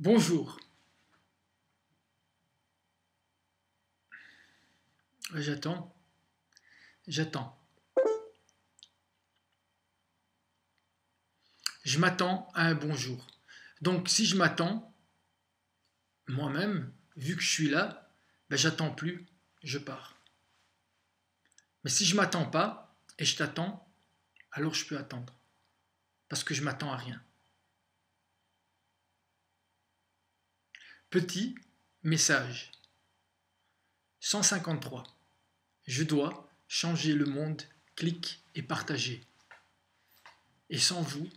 Bonjour. J'attends. J'attends. Je m'attends à un bonjour. Donc si je m'attends, moi-même, vu que je suis là, ben, j'attends plus, je pars. Mais si je m'attends pas et je t'attends, alors je peux attendre. Parce que je m'attends à rien. Petit message. 153. Je dois changer le monde, clique et partager. Et sans vous,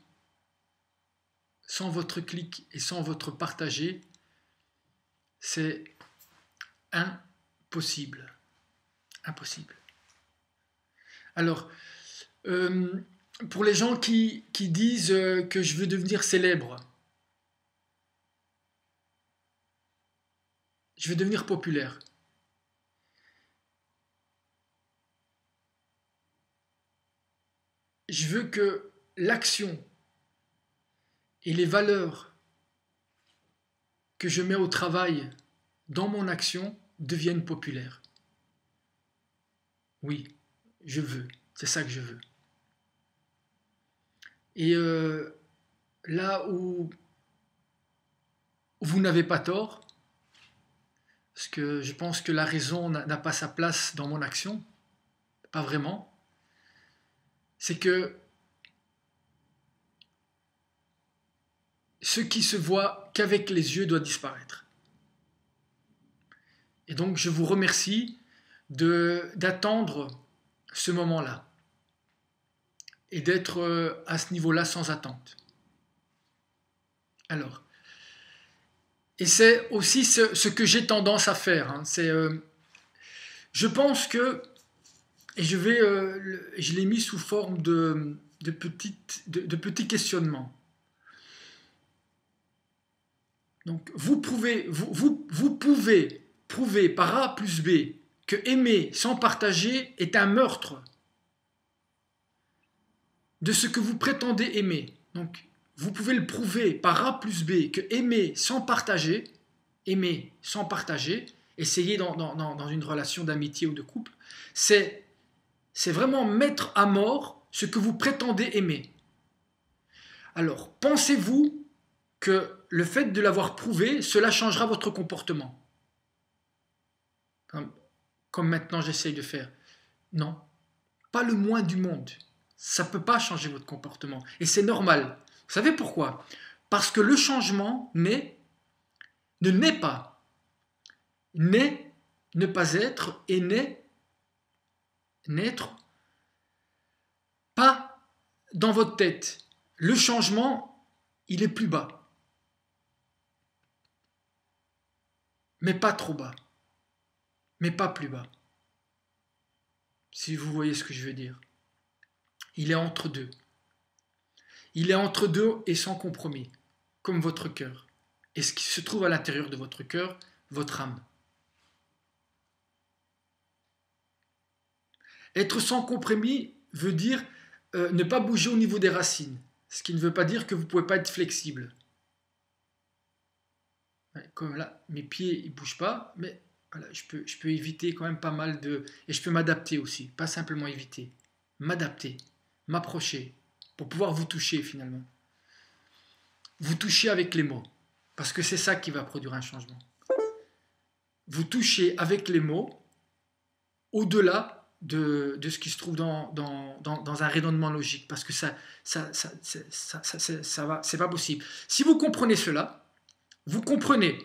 sans votre clic et sans votre partager, c'est impossible. Impossible. Alors, pour les gens qui disent que je veux devenir célèbre, je veux devenir populaire. Je veux que l'action et les valeurs que je mets au travail dans mon action deviennent populaires. Oui, je veux. C'est ça que je veux. Et là où vous n'avez pas tort, parce que je pense que la raison n'a pas sa place dans mon action, pas vraiment, c'est que ce qui se voit qu'avec les yeux doit disparaître. Et donc je vous remercie d'attendre ce moment-là et d'être à ce niveau-là sans attente. Alors, et c'est aussi ce que j'ai tendance à faire. Hein, je pense que, et je l'ai mis sous forme de petits questionnements. Donc vous pouvez prouver par A plus B que aimer sans partager est un meurtre de ce que vous prétendez aimer. Donc vous pouvez le prouver par A plus B que aimer sans partager, essayer dans une relation d'amitié ou de couple, c'est vraiment mettre à mort ce que vous prétendez aimer. Alors, pensez-vous que le fait de l'avoir prouvé, cela changera votre comportement? Comme maintenant j'essaye de faire. Non, pas le moins du monde. Ça ne peut pas changer votre comportement. Et c'est normal. Vous savez pourquoi? Parce que le changement ne naît pas. Naît, ne pas être, et naître, pas dans votre tête. Le changement, il est plus bas. Mais pas trop bas. Mais pas plus bas. Si vous voyez ce que je veux dire. Il est entre deux. Il est entre deux et sans compromis, comme votre cœur. Et ce qui se trouve à l'intérieur de votre cœur, votre âme. Être sans compromis veut dire ne pas bouger au niveau des racines. Ce qui ne veut pas dire que vous ne pouvez pas être flexible. Comme là, mes pieds ne bougent pas, mais voilà, je peux éviter quand même pas mal de... Et je peux m'adapter aussi, pas simplement éviter. M'adapter, m'approcher, pour pouvoir vous toucher finalement. Vous touchez avec les mots, parce que c'est ça qui va produire un changement. Vous touchez avec les mots, au-delà de ce qui se trouve dans un raisonnement logique, parce que ça va, c'est pas possible. Si vous comprenez cela, vous comprenez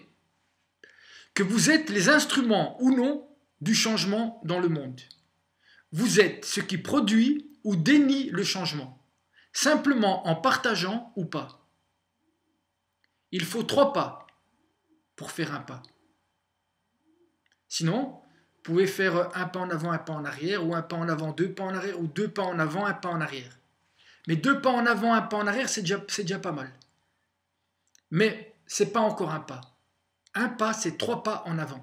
que vous êtes les instruments ou non du changement dans le monde. Vous êtes ce qui produit ou dénie le changement, simplement en partageant ou pas. Il faut 3 pas pour faire un pas. Sinon, vous pouvez faire un pas en avant, un pas en arrière, ou un pas en avant, 2 pas en arrière, ou 2 pas en avant, un pas en arrière. Mais 2 pas en avant, un pas en arrière, c'est déjà pas mal. Mais c'est pas encore un pas. Un pas, c'est 3 pas en avant.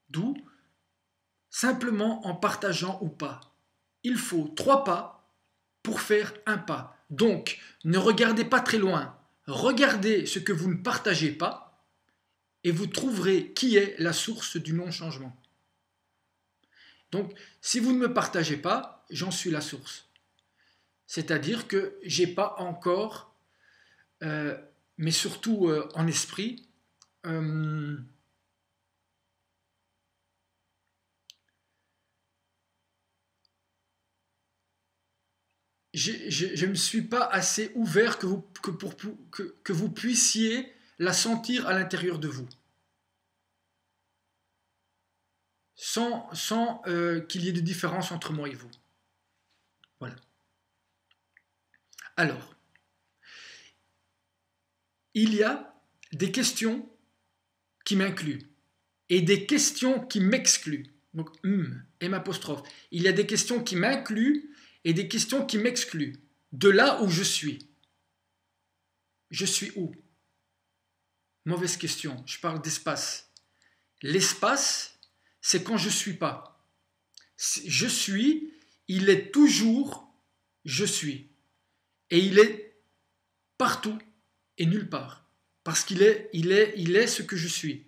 D'où, simplement en partageant ou pas. Il faut 3 pas pour faire un pas. Donc, ne regardez pas très loin. regardez ce que vous ne partagez pas et vous trouverez qui est la source du non-changement. Donc, si vous ne me partagez pas, j'en suis la source. C'est-à-dire que je n'ai pas encore, mais surtout en esprit, je ne me suis pas assez ouvert que vous puissiez la sentir à l'intérieur de vous. Sans qu'il y ait de différence entre moi et vous. Voilà. Alors, il y a des questions qui m'incluent et des questions qui m'excluent. Donc, M'. Il y a des questions qui m'incluent et des questions qui m'excluent. De là où je suis. Je suis où? Mauvaise question. Je parle d'espace. L'espace, c'est quand je ne suis pas. Je suis, il est toujours je suis. Et il est partout et nulle part. Parce qu'il est ce que je suis.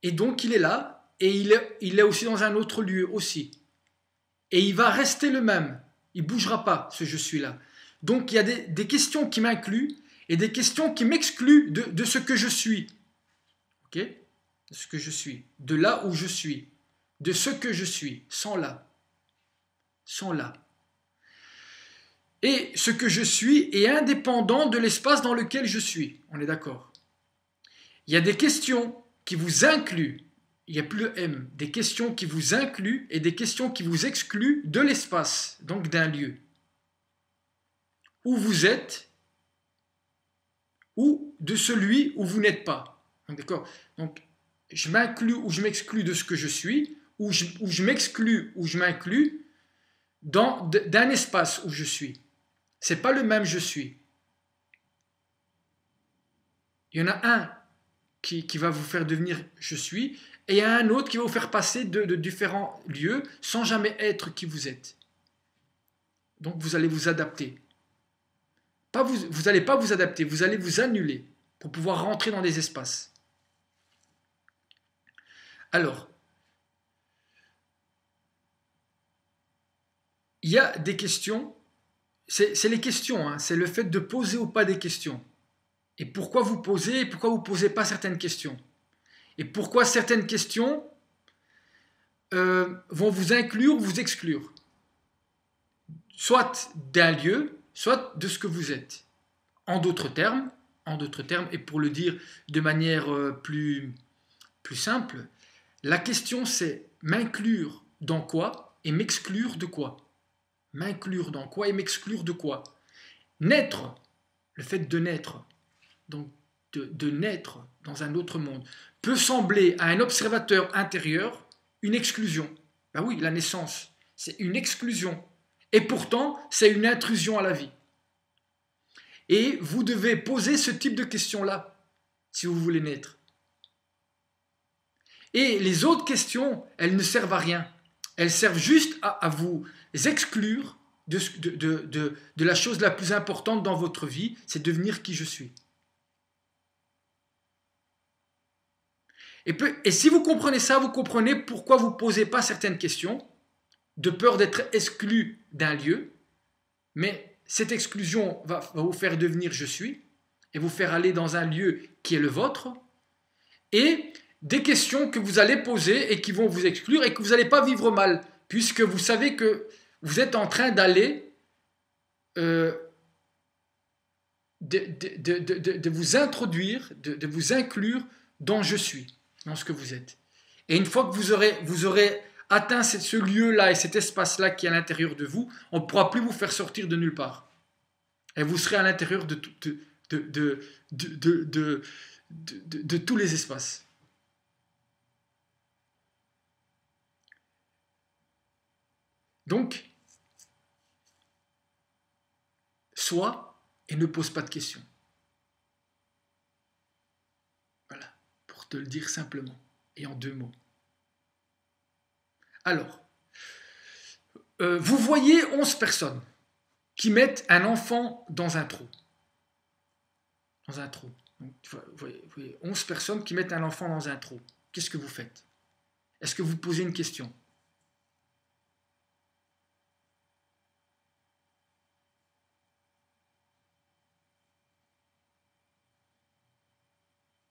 Et donc il est là, et il est aussi dans un autre lieu aussi. Et il va rester le même. Il ne bougera pas, ce je suis là. Donc il y a des questions qui m'incluent et des questions qui m'excluent de ce que je suis. Ok? De ce que je suis. De là où je suis. De ce que je suis. Sans là. Sans là. Et ce que je suis est indépendant de l'espace dans lequel je suis. On est d'accord? Il y a des questions qui vous incluent. Il n'y a plus le M. Des questions qui vous incluent et des questions qui vous excluent de l'espace, donc d'un lieu. Où vous êtes ou de celui où vous n'êtes pas. D'accord? Donc, je m'inclus ou je m'exclus de ce que je suis, ou je m'exclus ou je m'inclus d'un espace où je suis. C'est pas le même je suis. Il y en a un qui va vous faire devenir je suis, et il y a un autre qui va vous faire passer de différents lieux sans jamais être qui vous êtes. Donc vous allez vous adapter. Vous n'allez pas vous adapter, vous allez vous annuler pour pouvoir rentrer dans des espaces. Alors, il y a des questions, c'est les questions, hein, c'est le fait de poser ou pas des questions. Et pourquoi vous posez et pourquoi vous ne posez pas certaines questions. Et pourquoi certaines questions vont vous inclure ou vous exclure. Soit d'un lieu, soit de ce que vous êtes. En d'autres termes, et pour le dire de manière plus simple, la question c'est m'inclure dans quoi et m'exclure de quoi. M'inclure dans quoi et m'exclure de quoi. Naître, le fait de naître, donc de naître dans un autre monde, peut sembler à un observateur intérieur une exclusion. Ben oui, la naissance, c'est une exclusion. Et pourtant, c'est une intrusion à la vie. Et vous devez poser ce type de questions-là, si vous voulez naître. Et les autres questions, elles ne servent à rien. Elles servent juste à vous exclure de la chose la plus importante dans votre vie, c'est devenir qui je suis. Et si vous comprenez ça, vous comprenez pourquoi vous ne posez pas certaines questions, de peur d'être exclu d'un lieu, mais cette exclusion va vous faire devenir je suis, et vous faire aller dans un lieu qui est le vôtre, et des questions que vous allez poser et qui vont vous exclure et que vous n'allez pas vivre mal, puisque vous savez que vous êtes en train d'aller de vous introduire, de vous inclure dans je suis, dans ce que vous êtes. Et une fois que vous aurez atteint ce lieu-là et cet espace-là qui est à l'intérieur de vous, on ne pourra plus vous faire sortir de nulle part. Et vous serez à l'intérieur de tous les espaces. Donc, sois et ne pose pas de questions. Voilà, pour te le dire simplement et en 2 mots. Alors, vous voyez 11 personnes qui mettent un enfant dans un trou. dans un trou. Donc, vous voyez 11 personnes qui mettent un enfant dans un trou. Qu'est-ce que vous faites? Est-ce que vous posez une question?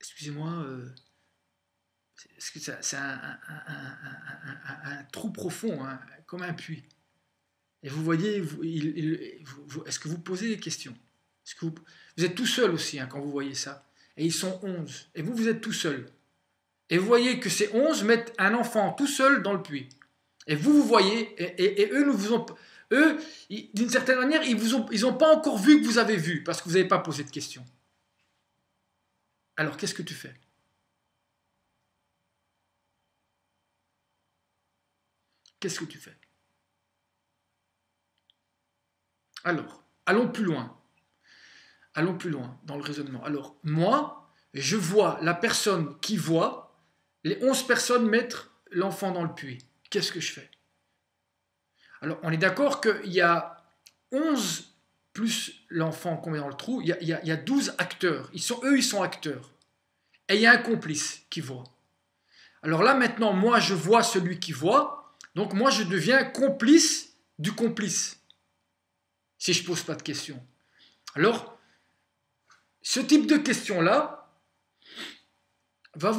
Excusez-moi, c'est un trou profond, hein, comme un puits. Et vous voyez, est-ce que vous posez des questions? Est-ce que vous êtes tout seul aussi, hein, quand vous voyez ça. Et ils sont 11. Et vous êtes tout seul. Et vous voyez que ces 11 mettent un enfant tout seul dans le puits. Et vous voyez, et eux, eux, d'une certaine manière, ils n'ont pas encore vu que vous avez vu, parce que vous n'avez pas posé de questions. Alors, qu'est-ce que tu fais? Qu'est-ce que tu fais? Alors, allons plus loin. Allons plus loin dans le raisonnement. Alors, moi, je vois la personne qui voit les 11 personnes mettre l'enfant dans le puits. Qu'est-ce que je fais? Alors, on est d'accord qu'il y a 11 plus l'enfant qu'on met dans le trou, il y a 12 acteurs. Eux, ils sont acteurs. Et il y a un complice qui voit. Alors là, maintenant, moi, je vois celui qui voit. Donc, moi, je deviens complice du complice. Si je ne pose pas de questions. Alors, ce type de question-là va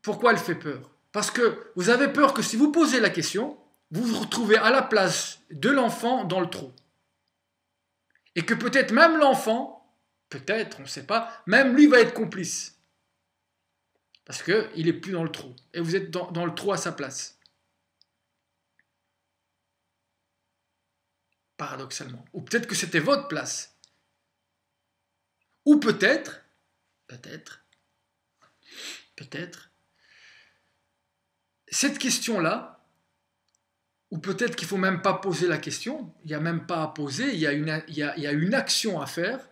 Pourquoi elle fait peur? Parce que vous avez peur que si vous posez la question, vous vous retrouvez à la place de l'enfant dans le trou. Et que peut-être même l'enfant, peut-être, on ne sait pas, même lui va être complice. Parce qu'il n'est plus dans le trou. Et vous êtes dans le trou à sa place. Paradoxalement. Ou peut-être que c'était votre place. Ou peut-être, cette question-là, ou peut-être qu'il ne faut même pas poser la question, il n'y a même pas à poser, il y a une action à faire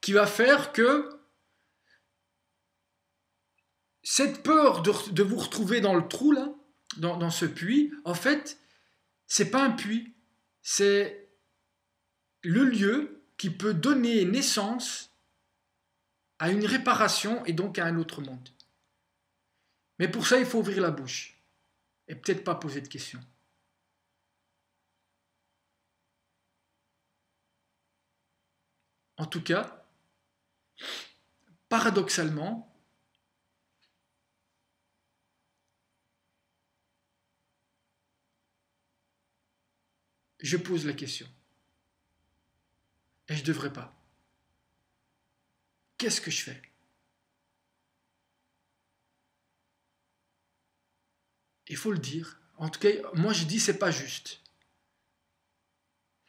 qui va faire que cette peur de vous retrouver dans le trou, là, dans ce puits, en fait, c'est pas un puits, c'est le lieu qui peut donner naissance à une réparation et donc à un autre monde. Mais pour ça, il faut ouvrir la bouche et peut-être pas poser de questions. En tout cas, paradoxalement, je pose la question. Et je ne devrais pas. Qu'est-ce que je fais? Il faut le dire. En tout cas, moi je dis c'est pas juste.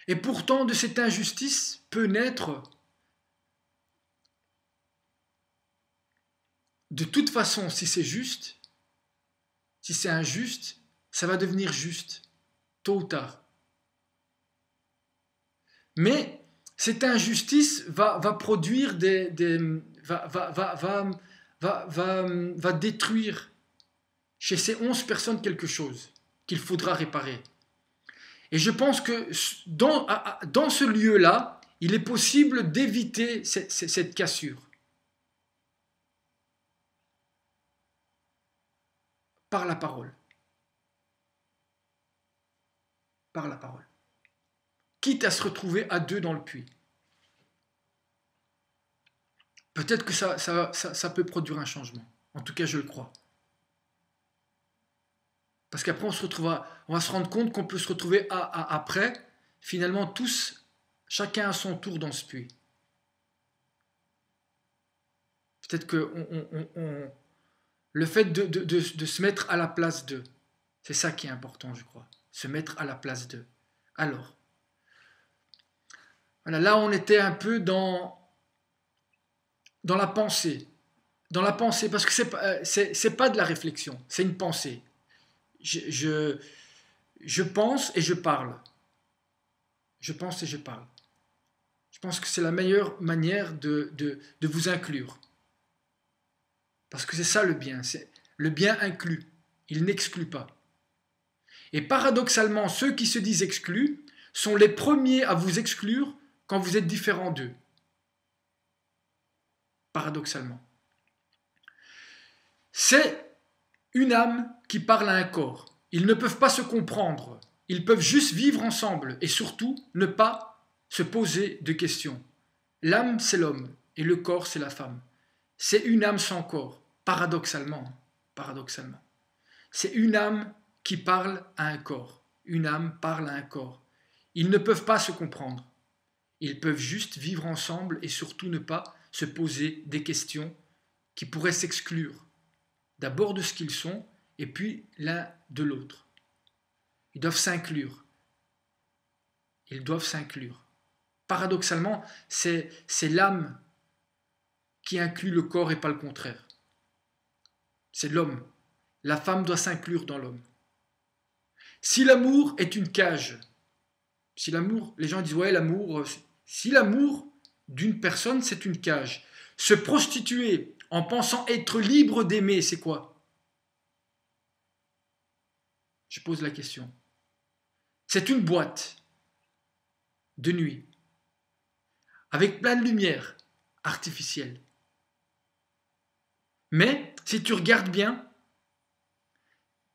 Et pourtant, de cette injustice peut naître, de toute façon, si c'est juste, si c'est injuste, ça va devenir juste, tôt ou tard. Mais cette injustice va produire va détruire chez ces 11 personnes quelque chose qu'il faudra réparer. Et je pense que dans ce lieu-là, il est possible d'éviter cette cassure. Par la parole. Par la parole. Quitte à se retrouver à deux dans le puits. Peut-être que ça peut produire un changement. En tout cas, je le crois. Parce qu'après, on va se rendre compte qu'on peut se retrouver après, finalement, tous, chacun à son tour dans ce puits. Peut-être que le fait de se mettre à la place d'eux, c'est ça qui est important, je crois. Se mettre à la place d'eux. Alors, voilà, là, on était un peu dans la pensée. Dans la pensée, parce que c'est pas de la réflexion, c'est une pensée. Je pense et je parle. Je pense et je parle. Je pense que c'est la meilleure manière de vous inclure. Parce que c'est ça le bien. Le bien inclut. Il n'exclut pas. Et paradoxalement, ceux qui se disent exclus sont les premiers à vous exclure quand vous êtes différent d'eux. paradoxalement. C'est une âme qui parle à un corps. Ils ne peuvent pas se comprendre. Ils peuvent juste vivre ensemble et surtout ne pas se poser de questions. L'âme, c'est l'homme et le corps, c'est la femme. C'est une âme sans corps, paradoxalement. Paradoxalement. C'est une âme qui parle à un corps. Une âme parle à un corps. Ils ne peuvent pas se comprendre. Ils peuvent juste vivre ensemble et surtout ne pas se poser des questions qui pourraient s'exclure. D'abord de ce qu'ils sont et puis l'un de l'autre. Ils doivent s'inclure. Ils doivent s'inclure. Paradoxalement, c'est l'âme qui inclut le corps et pas le contraire. C'est l'homme. La femme doit s'inclure dans l'homme. Si l'amour est une cage, si l'amour, les gens disent ouais l'amour, si l'amour d'une personne c'est une cage, se prostituer en pensant être libre d'aimer, c'est quoi? Je pose la question. C'est une boîte de nuit avec plein de lumière artificielle. Mais si tu regardes bien,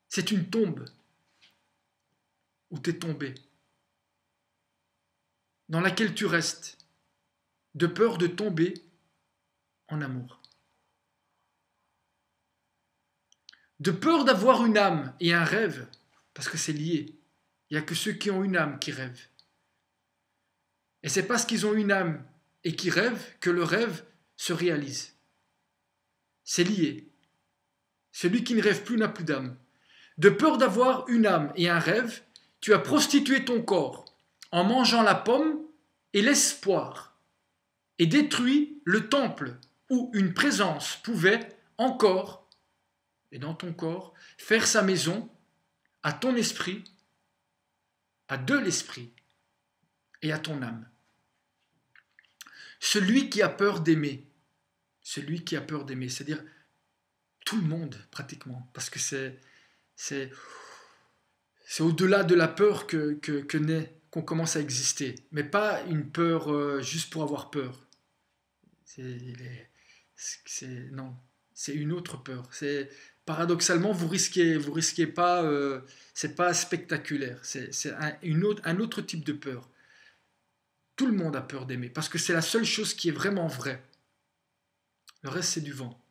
c'est une tombe où tu es tombé, dans laquelle tu restes, de peur de tomber en amour. De peur d'avoir une âme et un rêve, parce que c'est lié. Il n'y a que ceux qui ont une âme qui rêvent. Et c'est parce qu'ils ont une âme et qui rêvent que le rêve se réalise. C'est lié. Celui qui ne rêve plus n'a plus d'âme. De peur d'avoir une âme et un rêve, tu as prostitué ton corps en mangeant la pomme et l'espoir et détruit le temple où une présence pouvait encore, et dans ton corps, faire sa maison à ton esprit, à de l'esprit et à ton âme. Celui qui a peur d'aimer, c'est-à-dire tout le monde pratiquement, parce que c'est au-delà de la peur qu'on commence à exister, mais pas une peur juste pour avoir peur. Non, c'est une autre peur. Paradoxalement, vous risquez pas, c'est pas spectaculaire, c'est un autre type de peur. Tout le monde a peur d'aimer, parce que c'est la seule chose qui est vraiment vraie. Le reste, c'est du vent.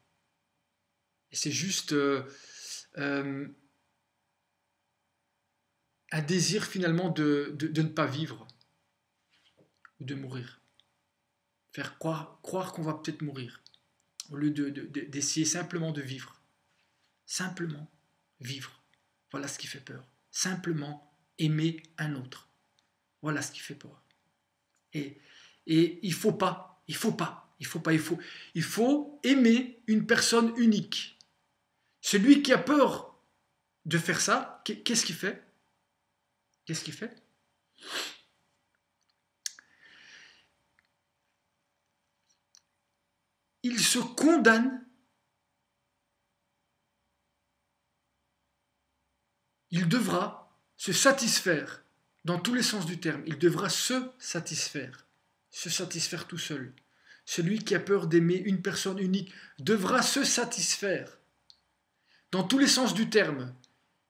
Et c'est juste un désir finalement de ne pas vivre ou de mourir. Faire croire qu'on va peut-être mourir, au lieu d'essayer simplement de vivre. Simplement vivre. Voilà ce qui fait peur. Simplement aimer un autre. Voilà ce qui fait peur. Et il faut aimer une personne unique. Celui qui a peur de faire ça, qu'est-ce qu'il fait? Il se condamne. Il devra se satisfaire, dans tous les sens du terme. Il devra se satisfaire tout seul. Celui qui a peur d'aimer une personne unique devra se satisfaire, dans tous les sens du terme,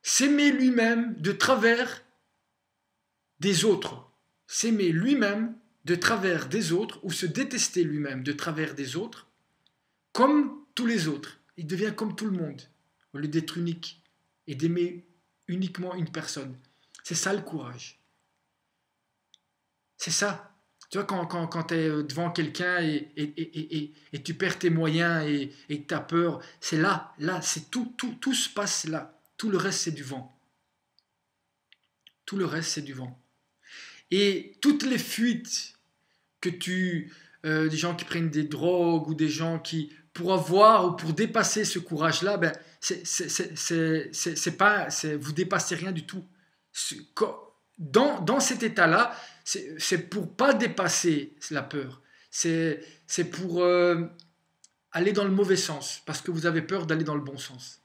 s'aimer lui-même de travers des autres, s'aimer lui-même de travers des autres, ou se détester lui-même de travers des autres, comme tous les autres. Il devient comme tout le monde, au lieu d'être unique et d'aimer uniquement une personne. C'est ça le courage. C'est ça. Tu vois, quand tu es devant quelqu'un et tu perds tes moyens et que tu as peur, c'est là, c'est tout se passe là. Tout le reste, c'est du vent. Tout le reste, c'est du vent. Et toutes les fuites que des gens qui prennent des drogues ou des gens qui, pour avoir ou pour dépasser ce courage-là, ben, vous dépassez rien du tout. Dans cet état-là, c'est pour pas dépasser la peur. C'est pour aller dans le mauvais sens, parce que vous avez peur d'aller dans le bon sens.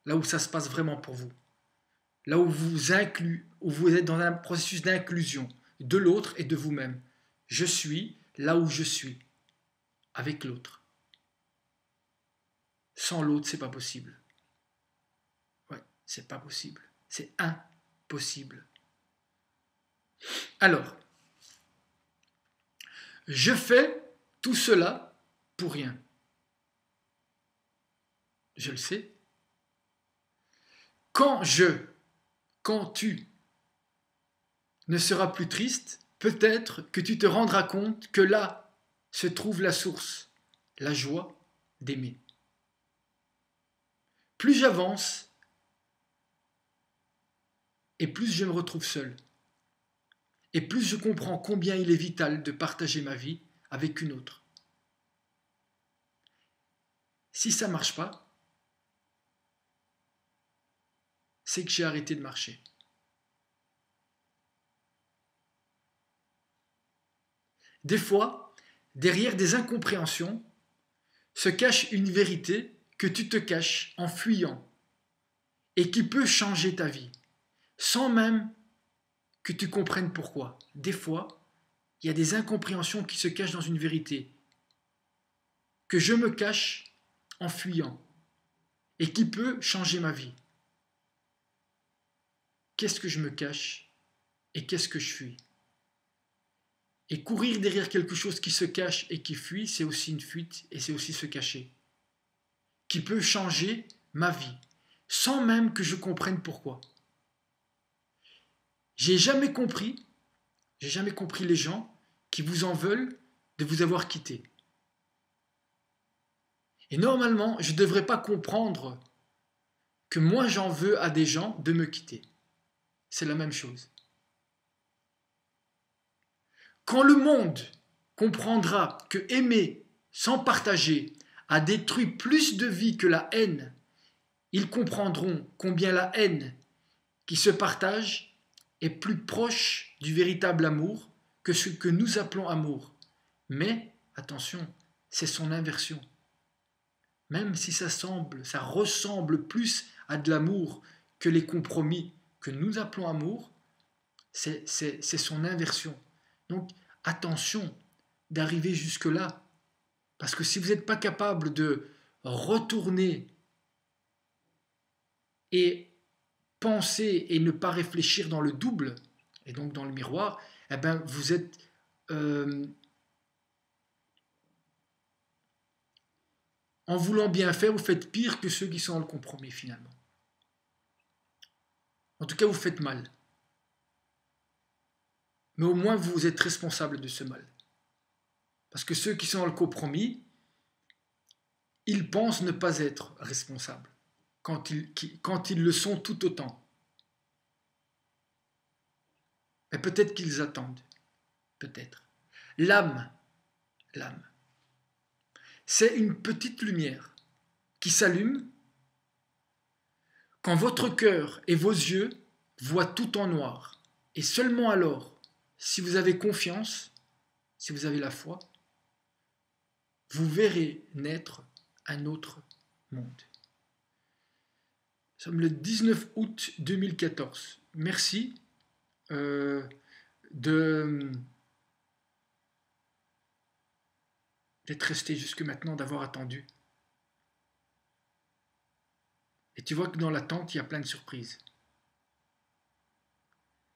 Là où ça se passe vraiment pour vous. Là où vous êtes dans un processus d'inclusion de l'autre et de vous-même. Je suis là où je suis, avec l'autre. sans l'autre, c'est pas possible. Ouais, c'est pas possible. C'est impossible. Alors, je fais tout cela pour rien. Je le sais. Quand tu ne seras plus triste, peut-être que tu te rendras compte que là se trouve la source, la joie d'aimer. Plus j'avance, et plus je me retrouve seul. Et plus je comprends combien il est vital de partager ma vie avec une autre. Si ça ne marche pas, c'est que j'ai arrêté de marcher. Des fois, derrière des incompréhensions, se cache une vérité que tu te caches en fuyant et qui peut changer ta vie, sans même que tu comprennes pourquoi. Des fois, il y a des incompréhensions qui se cachent dans une vérité que je me cache en fuyant et qui peut changer ma vie. Qu'est-ce que je me cache et qu'est-ce que je fuis? Et courir derrière quelque chose qui se cache et qui fuit, c'est aussi une fuite et c'est aussi se cacher, qui peut changer ma vie, sans même que je comprenne pourquoi. J'ai jamais compris les gens qui vous en veulent de vous avoir quitté. Et normalement, je ne devrais pas comprendre que moi j'en veux à des gens de me quitter. C'est la même chose. Quand le monde comprendra que aimer sans partager a détruit plus de vies que la haine, ils comprendront combien la haine qui se partage est plus proche du véritable amour que ce que nous appelons amour. Mais, attention, c'est son inversion. Même si ça ressemble plus à de l'amour que les compromis que nous appelons amour, c'est son inversion. Donc, attention d'arriver jusque-là. Parce que si vous n'êtes pas capable de retourner et penser et ne pas réfléchir dans le double, et donc dans le miroir, eh ben vous êtes en voulant bien faire, vous faites pire que ceux qui sont dans le compromis finalement. En tout cas, vous faites mal. Mais au moins, vous êtes responsable de ce mal. Parce que ceux qui sont dans le compromis, ils pensent ne pas être responsables quand ils le sont tout autant. Mais peut-être qu'ils attendent. Peut-être. L'âme, c'est une petite lumière qui s'allume quand votre cœur et vos yeux voient tout en noir. Et seulement alors, si vous avez confiance, si vous avez la foi, vous verrez naître un autre monde. Nous sommes le 19 août 2014. Merci d'être resté jusque maintenant, d'avoir attendu. Et tu vois que dans l'attente, il y a plein de surprises.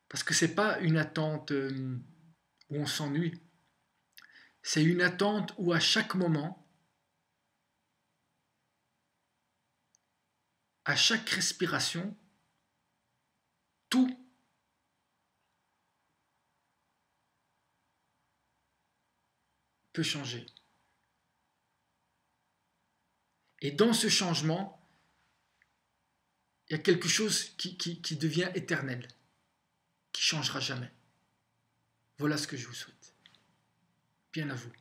Parce que ce n'est pas une attente où on s'ennuie. C'est une attente où à chaque moment, à chaque respiration, tout peut changer. Et dans ce changement, il y a quelque chose qui devient éternel, qui ne changera jamais. Voilà ce que je vous souhaite. Bien à vous.